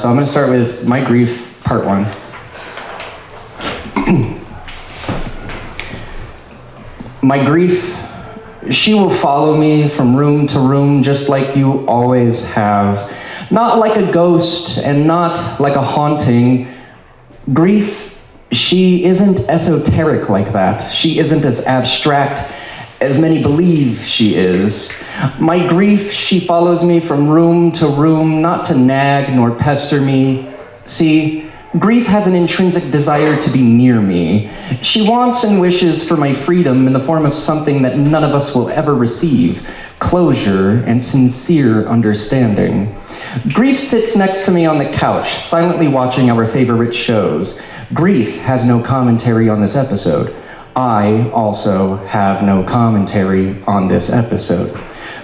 So I'm going to start with my grief, part 1. My grief, she will follow me from room to room just like you always have. Not like a ghost and not like a haunting. Grief, she isn't esoteric like that. She isn't as abstract as many believe she is. My grief, she follows me from room to room, not to nag nor pester me. See, grief has an intrinsic desire to be near me. She wants and wishes for my freedom in the form of something that none of us will ever receive: closure and sincere understanding. Grief sits next to me on the couch, silently watching our favorite shows. Grief has no commentary on this episode. I also have no commentary on this episode.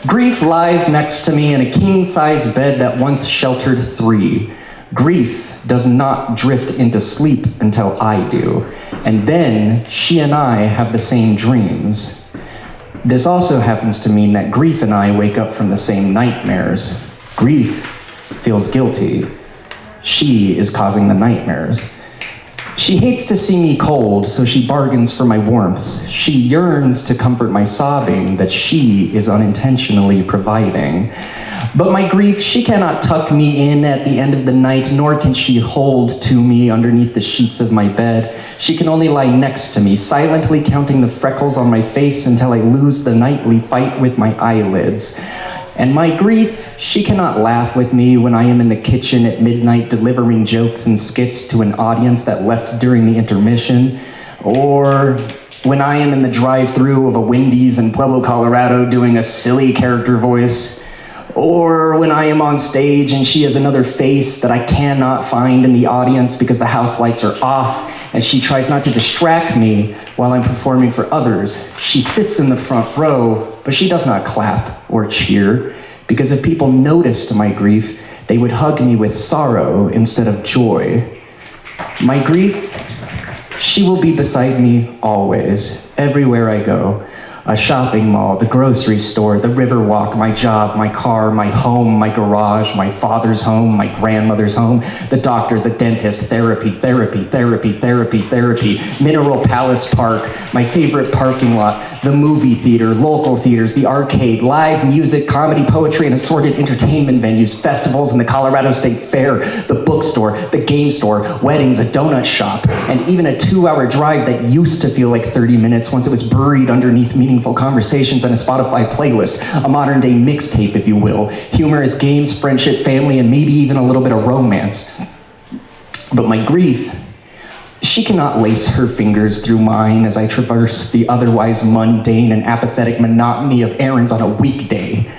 Grief lies next to me in a king-size bed that once sheltered 3. Grief does not drift into sleep until I do, and then she and I have the same dreams. This also happens to mean that grief and I wake up from the same nightmares. Grief feels guilty. She is causing the nightmares. She hates to see me cold, so she bargains for my warmth. She yearns to comfort my sobbing that she is unintentionally providing. But my grief, she cannot tuck me in at the end of the night, nor can she hold to me underneath the sheets of my bed. She can only lie next to me, silently counting the freckles on my face until I lose the nightly fight with my eyelids. And my grief, she cannot laugh with me when I am in the kitchen at midnight delivering jokes and skits to an audience that left during the intermission, or when I am in the drive-thru of a Wendy's in Pueblo, Colorado doing a silly character voice, or when I am on stage and she has another face that I cannot find in the audience because the house lights are off and she tries not to distract me while I'm performing for others. She sits in the front row, but she does not clap or cheer, because if people noticed my grief, they would hug me with sorrow instead of joy. My grief, she will be beside me always, everywhere I go. A shopping mall, the grocery store, the river walk, my job, my car, my home, my garage, my father's home, my grandmother's home, the doctor, the dentist, therapy, Mineral Palace Park, my favorite parking lot, the movie theater, local theaters, the arcade, live music, comedy, poetry, and assorted entertainment venues, festivals, and the Colorado State Fair, the bookstore, the game store, weddings, a donut shop, and even a 2-hour drive that used to feel like 30 minutes once it was buried underneath meaningful conversations and a Spotify playlist, a modern-day mixtape, if you will, humorous games, friendship, family, and maybe even a little bit of romance. But my grief, she cannot lace her fingers through mine as I traverse the otherwise mundane and apathetic monotony of errands on a weekday.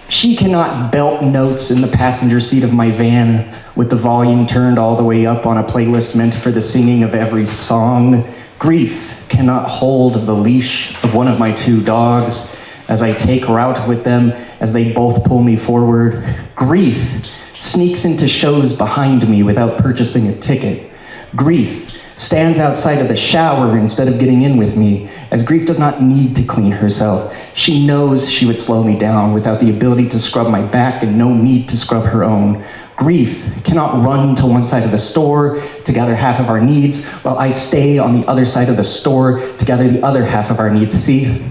She cannot belt notes in the passenger seat of my van with the volume turned all the way up on a playlist meant for the singing of every song. Grief cannot hold the leash of one of my 2 dogs as I take route with them as they both pull me forward. Grief sneaks into shows behind me without purchasing a ticket. Grief stands outside of the shower instead of getting in with me, as grief does not need to clean herself. She knows she would slow me down without the ability to scrub my back and no need to scrub her own. Grief cannot run to one side of the store to gather half of our needs while I stay on the other side of the store to gather the other half of our needs. See,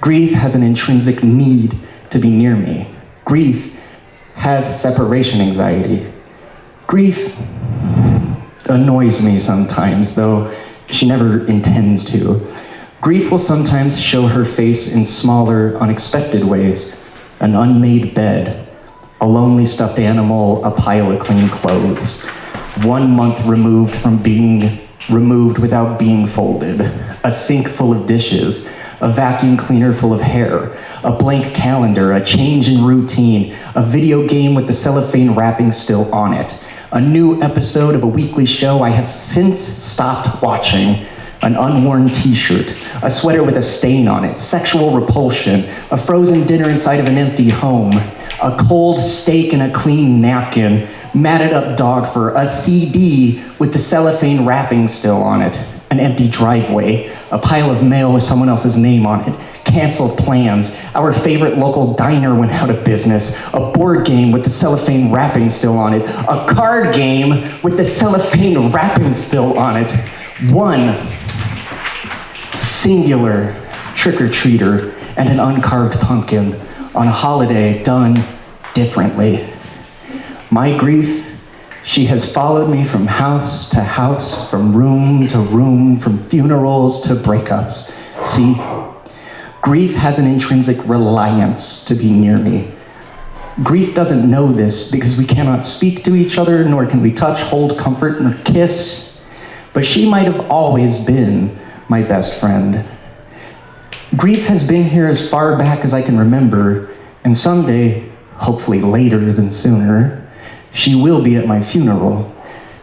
grief has an intrinsic need to be near me. Grief has separation anxiety. Grief annoys me sometimes, though she never intends to. Grief will sometimes show her face in smaller, unexpected ways. An unmade bed, a lonely stuffed animal, a pile of clean clothes. 1 month removed from being removed without being folded. A sink full of dishes, a vacuum cleaner full of hair, a blank calendar, a change in routine, a video game with the cellophane wrapping still on it, a new episode of a weekly show I have since stopped watching, an unworn t-shirt, a sweater with a stain on it, sexual repulsion, a frozen dinner inside of an empty home, a cold steak and a clean napkin, matted up dog fur, a CD with the cellophane wrapping still on it, an empty driveway, a pile of mail with someone else's name on it, canceled plans. Our favorite local diner went out of business. A board game with the cellophane wrapping still on it. A card game with the cellophane wrapping still on it. One singular trick-or-treater and an uncarved pumpkin on a holiday done differently. My grief, she has followed me from house to house, from room to room, from funerals to breakups. See, grief has an intrinsic reliance to be near me. Grief doesn't know this because we cannot speak to each other, nor can we touch, hold, comfort, nor kiss. But she might have always been my best friend. Grief has been here as far back as I can remember, and someday, hopefully later than sooner, she will be at my funeral.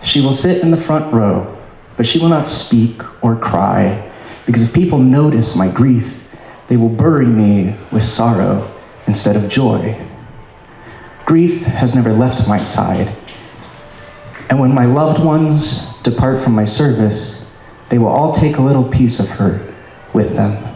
She will sit in the front row, but she will not speak or cry, because if people notice my grief, they will bury me with sorrow instead of joy. Grief has never left my side, and when my loved ones depart from my service, they will all take a little piece of her with them.